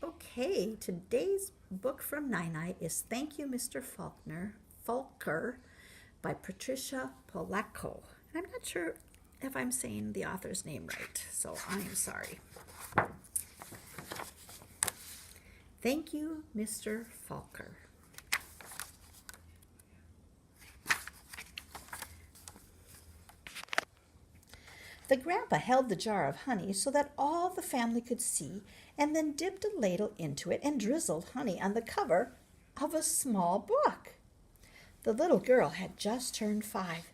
Okay, today's book from Nine is Thank You, Mr. Falker by Patricia Polacco. I'm not sure if I'm saying the author's name right, so I'm sorry. Thank you, Mr. Falker. The grandpa held the jar of honey so that all the family could see, and then dipped a ladle into it and drizzled honey on the cover of a small book. The little girl had just turned 5.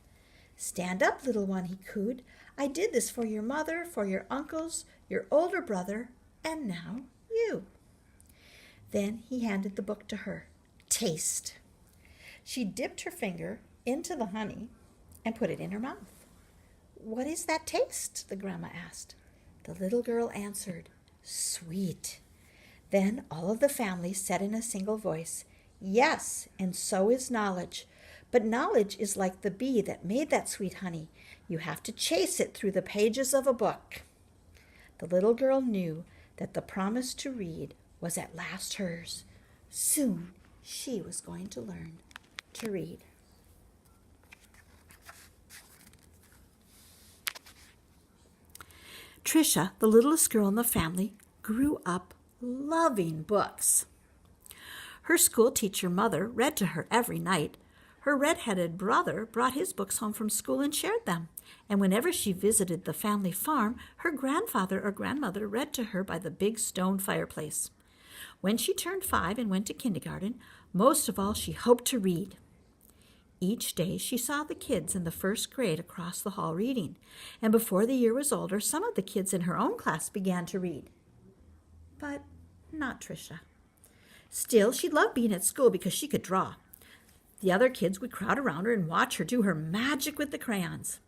"Stand up, little one," he cooed. "I did this for your mother, for your uncles, your older brother, and now you." Then he handed the book to her. "Taste." She dipped her finger into the honey and put it in her mouth. "What is that taste?" the grandma asked. The little girl answered, "Sweet." Then all of the family said in a single voice, "Yes, and so is knowledge. But knowledge is like the bee that made that sweet honey. You have to chase it through the pages of a book." The little girl knew that the promise to read was at last hers. Soon she was going to learn to read. Tricia, the littlest girl in the family, grew up loving books. Her school teacher mother read to her every night. Her red-headed brother brought his books home from school and shared them. And whenever she visited the family farm, her grandfather or grandmother read to her by the big stone fireplace. When she turned 5 and went to kindergarten, most of all she hoped to read. Each day she saw the kids in the first grade across the hall reading, and before the year was older, some of the kids in her own class began to read. But not Tricia. Still, she loved being at school because she could draw. The other kids would crowd around her and watch her do her magic with the crayons.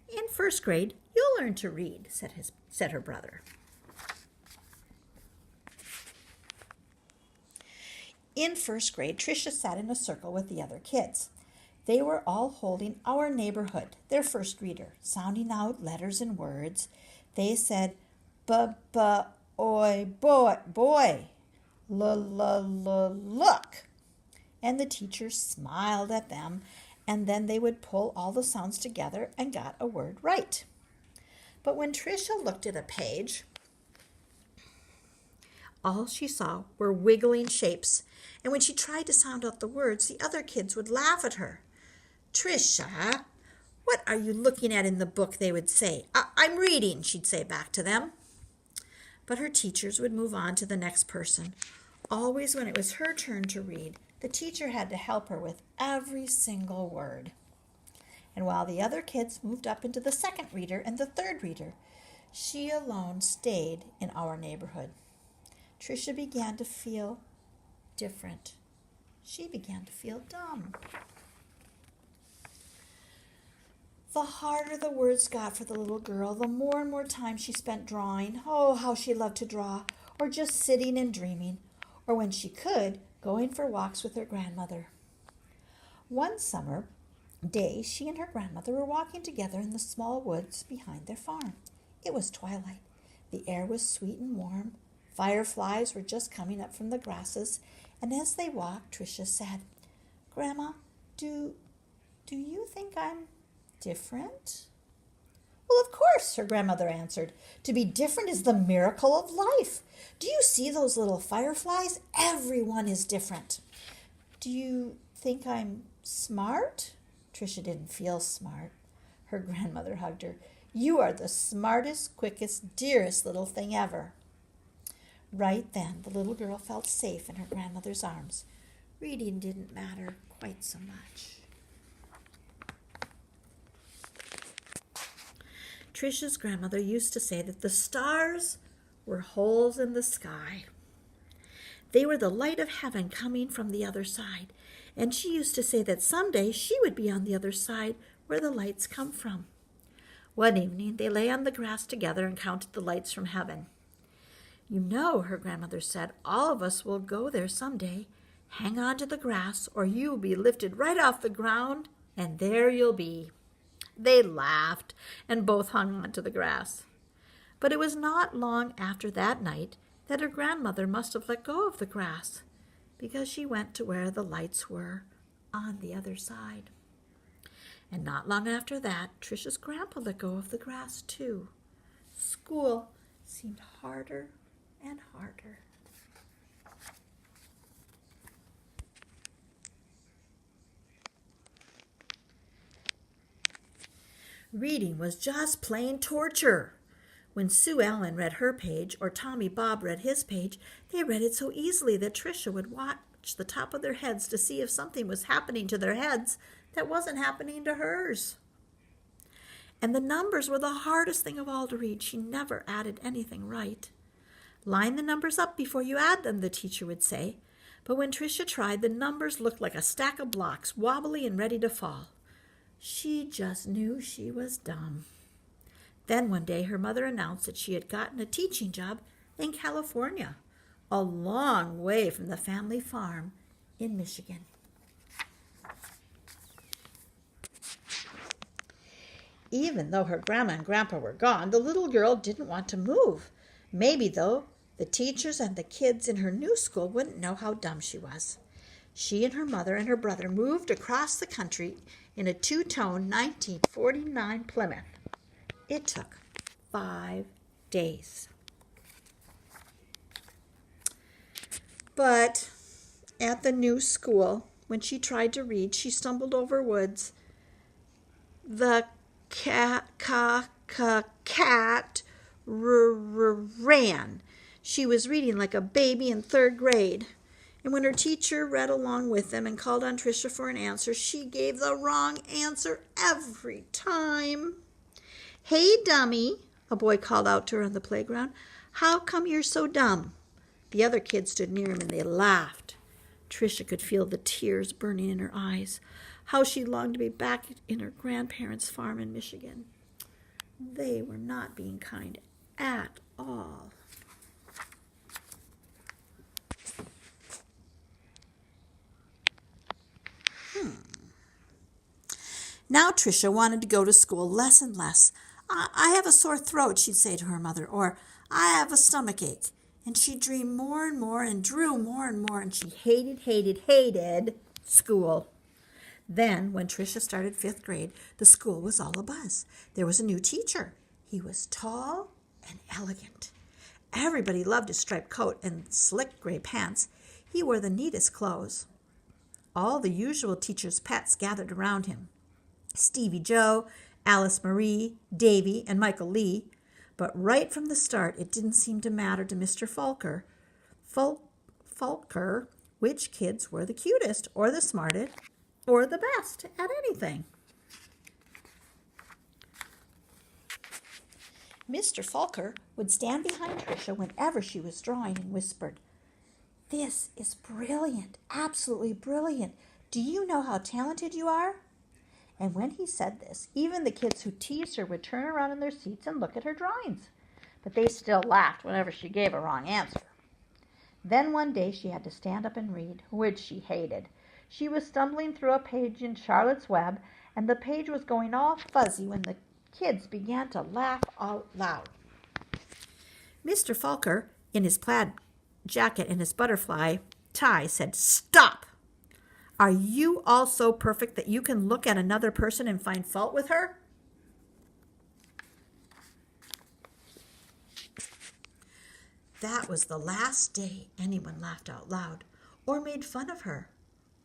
"In first grade, you'll learn to read," said her brother. In first grade, Tricia sat in a circle with the other kids. They were all holding Our Neighborhood, their first reader, sounding out letters and words. They said, "B-b-oy, boy, boy, look." And the teacher smiled at them, and then they would pull all the sounds together and got a word right. But when Tricia looked at a page, all she saw were wiggling shapes, and when she tried to sound out the words, the other kids would laugh at her. "Tricia, what are you looking at in the book?" they would say. "I'm reading," she'd say back to them. But her teachers would move on to the next person. Always when it was her turn to read, the teacher had to help her with every single word. And while the other kids moved up into the second reader and the third reader, she alone stayed in Our Neighborhood. Tricia began to feel different. She began to feel dumb. The harder the words got for the little girl, the more and more time she spent drawing. Oh, how she loved to draw, or just sitting and dreaming, or when she could, going for walks with her grandmother. One summer day, she and her grandmother were walking together in the small woods behind their farm. It was twilight. The air was sweet and warm. Fireflies were just coming up from the grasses, and as they walked, Tricia said, "Grandma, do you think I'm different?" "Well, of course," her grandmother answered. "To be different is the miracle of life. Do you see those little fireflies? Everyone is different." "Do you think I'm smart?" Tricia didn't feel smart. Her grandmother hugged her. "You are the smartest, quickest, dearest little thing ever." Right then, the little girl felt safe in her grandmother's arms. Reading didn't matter quite so much. Tricia's grandmother used to say that the stars were holes in the sky. They were the light of heaven coming from the other side, and she used to say that someday she would be on the other side where the lights come from. One evening, they lay on the grass together and counted the lights from heaven. "You know," her grandmother said, "all of us will go there someday. Hang on to the grass, or you will be lifted right off the ground, and there you'll be." They laughed and both hung on to the grass. But it was not long after that night that her grandmother must have let go of the grass because she went to where the lights were on the other side. And not long after that, Trisha's grandpa let go of the grass too. School seemed harder and harder. Reading was just plain torture. When Sue Ellen read her page or Tommy Bob read his page, they read it so easily that Tricia would watch the top of their heads to see if something was happening to their heads that wasn't happening to hers. And the numbers were the hardest thing of all to read. She never added anything right. Line the numbers up before you add them, the teacher would say. But when Tricia tried, the numbers looked like a stack of blocks, wobbly and ready to fall. She just knew she was dumb. Then one day her mother announced that she had gotten a teaching job in California, a long way from the family farm in Michigan. Even though her grandma and grandpa were gone, the little girl didn't want to move. Maybe, though, the teachers and the kids in her new school wouldn't know how dumb she was. She and her mother and her brother moved across the country in a two-tone 1949 Plymouth. It took 5 days. But at the new school, when she tried to read, she stumbled over words. The cat ran. She was reading like a baby in 3rd grade. And when her teacher read along with them and called on Tricia for an answer, she gave the wrong answer every time. "Hey, dummy," a boy called out to her on the playground. "How come you're so dumb?" The other kids stood near him and they laughed. Tricia could feel the tears burning in her eyes. How she longed to be back in her grandparents' farm in Michigan. They were not being kind at all. Now Tricia wanted to go to school less and less. I have a sore throat," she'd say to her mother, or "I have a stomach ache." And she dreamed more and more and drew more and more, and she hated school. Then, when Tricia started 5th grade, the school was all abuzz. There was a new teacher. He was tall and elegant. Everybody loved his striped coat and slick gray pants. He wore the neatest clothes. All the usual teachers' pets gathered around him. Stevie Joe, Alice Marie, Davy, and Michael Lee. But right from the start, it didn't seem to matter to Mr. Falker which kids were the cutest or the smartest or the best at anything. Mr. Falker would stand behind Tricia whenever she was drawing and whispered, "This is brilliant, absolutely brilliant. Do you know how talented you are?" And when he said this, even the kids who teased her would turn around in their seats and look at her drawings. But they still laughed whenever she gave a wrong answer. Then one day she had to stand up and read, which she hated. She was stumbling through a page in Charlotte's Web, and the page was going all fuzzy when the kids began to laugh out loud. Mr. Falker, in his plaid jacket and his butterfly tie, said, "Stop! Are you all so perfect that you can look at another person and find fault with her?" That was the last day anyone laughed out loud or made fun of her,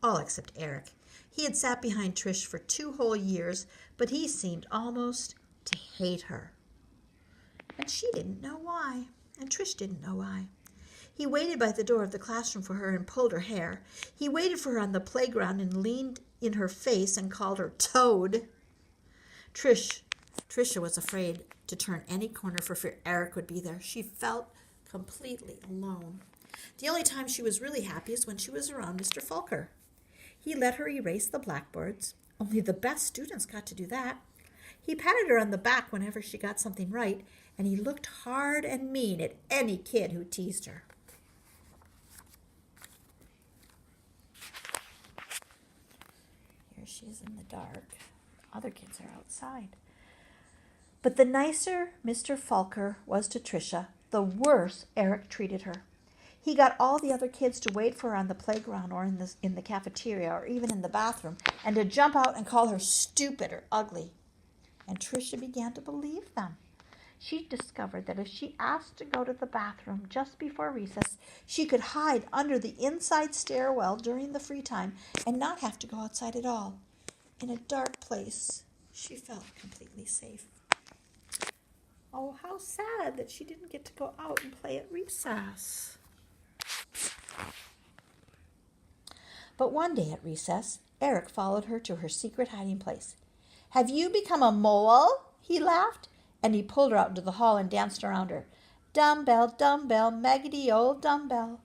all except Eric. He had sat behind Trish for 2 whole years, but he seemed almost to hate her. And she didn't know why, and Trish didn't know why. He waited by the door of the classroom for her and pulled her hair. He waited for her on the playground and leaned in her face and called her Toad. Tricia was afraid to turn any corner for fear Eric would be there. She felt completely alone. The only time she was really happy is when she was around Mr. Falker. He let her erase the blackboards. Only the best students got to do that. He patted her on the back whenever she got something right, and he looked hard and mean at any kid who teased her. Here she is in the dark. Other kids are outside. But the nicer Mr. Falker was to Tricia, the worse Eric treated her. He got all the other kids to wait for her on the playground or in the cafeteria or even in the bathroom, and to jump out and call her stupid or ugly. And Tricia began to believe them. She discovered that if she asked to go to the bathroom just before recess, she could hide under the inside stairwell during the free time and not have to go outside at all. In a dark place, she felt completely safe. Oh, how sad that she didn't get to go out and play at recess. But one day at recess, Eric followed her to her secret hiding place. "Have you become a mole?" he laughed, and he pulled her out into the hall and danced around her. "Dumbbell, dumbbell, Maggie, old dumbbell."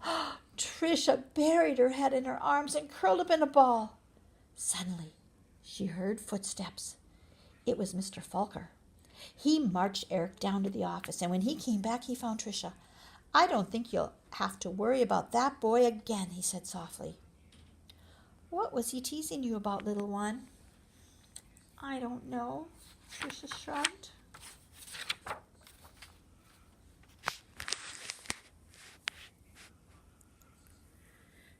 Tricia buried her head in her arms and curled up in a ball. Suddenly, she heard footsteps. It was Mr. Falker. He marched Eric down to the office, and when he came back, he found Tricia. "I don't think you'll have to worry about that boy again," he said softly. "What was he teasing you about, little one?" "I don't know," Tricia shrugged.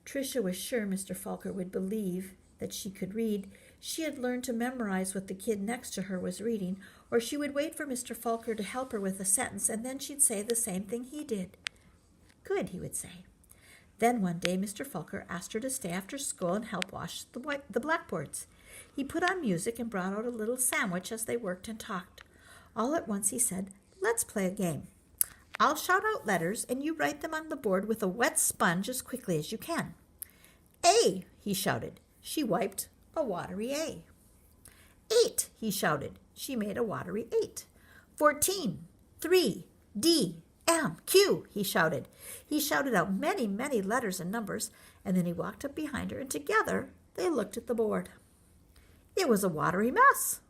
Tricia was sure Mr. Falker would believe that she could read. She had learned to memorize what the kid next to her was reading, or she would wait for Mr. Falker to help her with a sentence, and then she'd say the same thing he did. "Good," he would say. Then one day Mr. Falker asked her to stay after school and help wash the blackboards. He put on music and brought out a little sandwich as they worked and talked. All at once he said, "Let's play a game. I'll shout out letters, and you write them on the board with a wet sponge as quickly as you can." "A," he shouted. She wiped a watery A. "8," he shouted. She made a watery 8. 14, 3, D, M, Q, he shouted. He shouted out many, many letters and numbers, and then he walked up behind her, and together they looked at the board. It was a watery mess.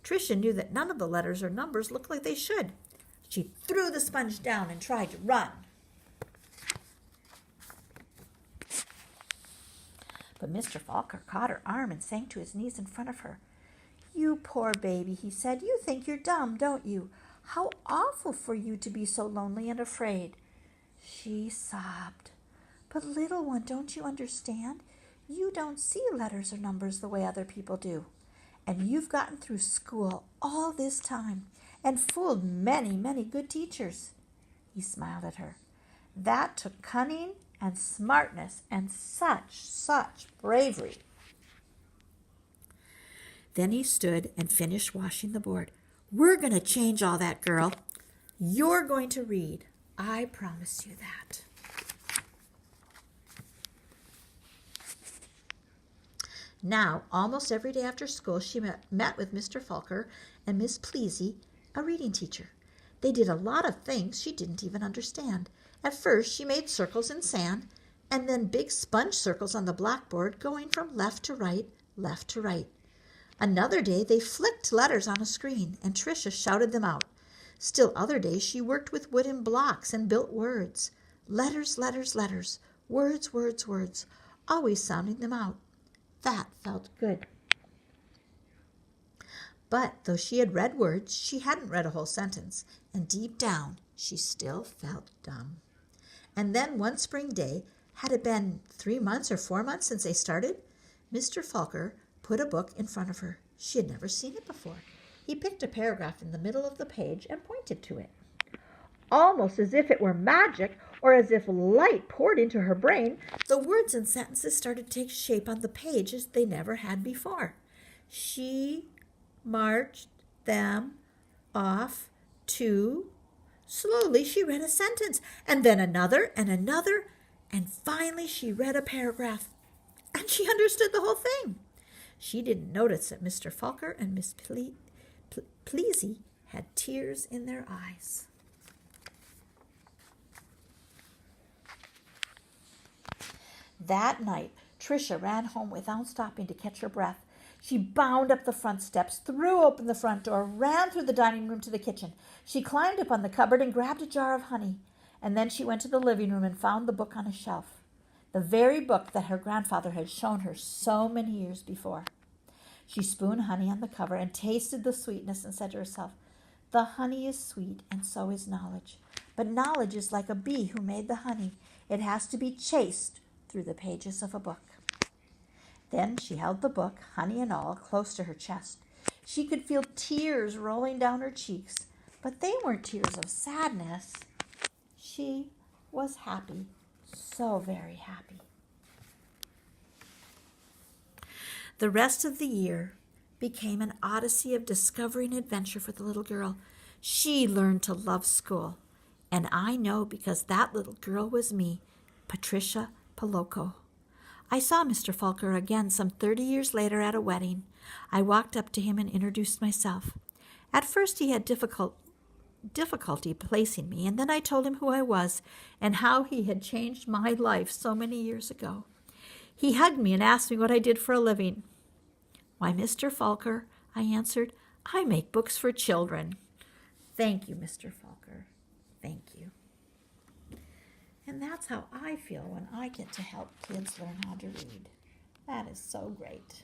Tricia knew that none of the letters or numbers looked like they should. She threw the sponge down and tried to run. But Mr. Falker caught her arm and sank to his knees in front of her. "You poor baby," he said. "You think you're dumb, don't you? How awful for you to be so lonely and afraid." She sobbed. "But little one, don't you understand? You don't see letters or numbers the way other people do. And you've gotten through school all this time and fooled many, many good teachers." He smiled at her. "That took cunning and smartness and such bravery." Then he stood and finished washing the board. "We're going to change all that, girl. You're going to read. I promise you that." Now, almost every day after school, she met with Mr. Falker and Miss Pleasy, a reading teacher. They did a lot of things she didn't even understand. At first, she made circles in sand, and then big sponge circles on the blackboard, going from left to right, left to right. Another day, they flicked letters on a screen, and Tricia shouted them out. Still other days, she worked with wooden blocks and built words. Letters, letters, letters. Words, words, words. Always sounding them out. That felt good. But though she had read words, she hadn't read a whole sentence, and deep down, she still felt dumb. And then one spring day, had it been 3 months or 4 months since they started, Mr. Falker put a book in front of her. She had never seen it before. He picked a paragraph in the middle of the page and pointed to it. Almost as if it were magic, or as if light poured into her brain, the words and sentences started to take shape on the page as they never had before. She marched them off to... Slowly she read a sentence, and then another, and finally she read a paragraph, and she understood the whole thing. She didn't notice that Mr. Falker and Miss Pleasy had tears in their eyes. That night, Tricia ran home without stopping to catch her breath. She bounded up the front steps, threw open the front door, ran through the dining room to the kitchen. She climbed up on the cupboard and grabbed a jar of honey. And then she went to the living room and found the book on a shelf, the very book that her grandfather had shown her so many years before. She spooned honey on the cover and tasted the sweetness and said to herself, "The honey is sweet and so is knowledge, But knowledge is like a bee who made the honey. It has to be chased through the pages of a book. Then she held the book, honey and all, close to her chest. She could feel tears rolling down her cheeks, but they weren't tears of sadness. She was happy, so very happy. The rest of the year became an odyssey of discovery and adventure for the little girl. She learned to love school, and I know because that little girl was me, Patricia Poloco. I saw Mr. Falker again some 30 years later at a wedding. I walked up to him and introduced myself. At first he had difficulty placing me, and then I told him who I was and how he had changed my life so many years ago. He hugged me and asked me what I did for a living. "Why, Mr. Falker," I answered, "I make books for children." "Thank you, Mr. Falker. Thank you." And that's how I feel when I get to help kids learn how to read. That is so great.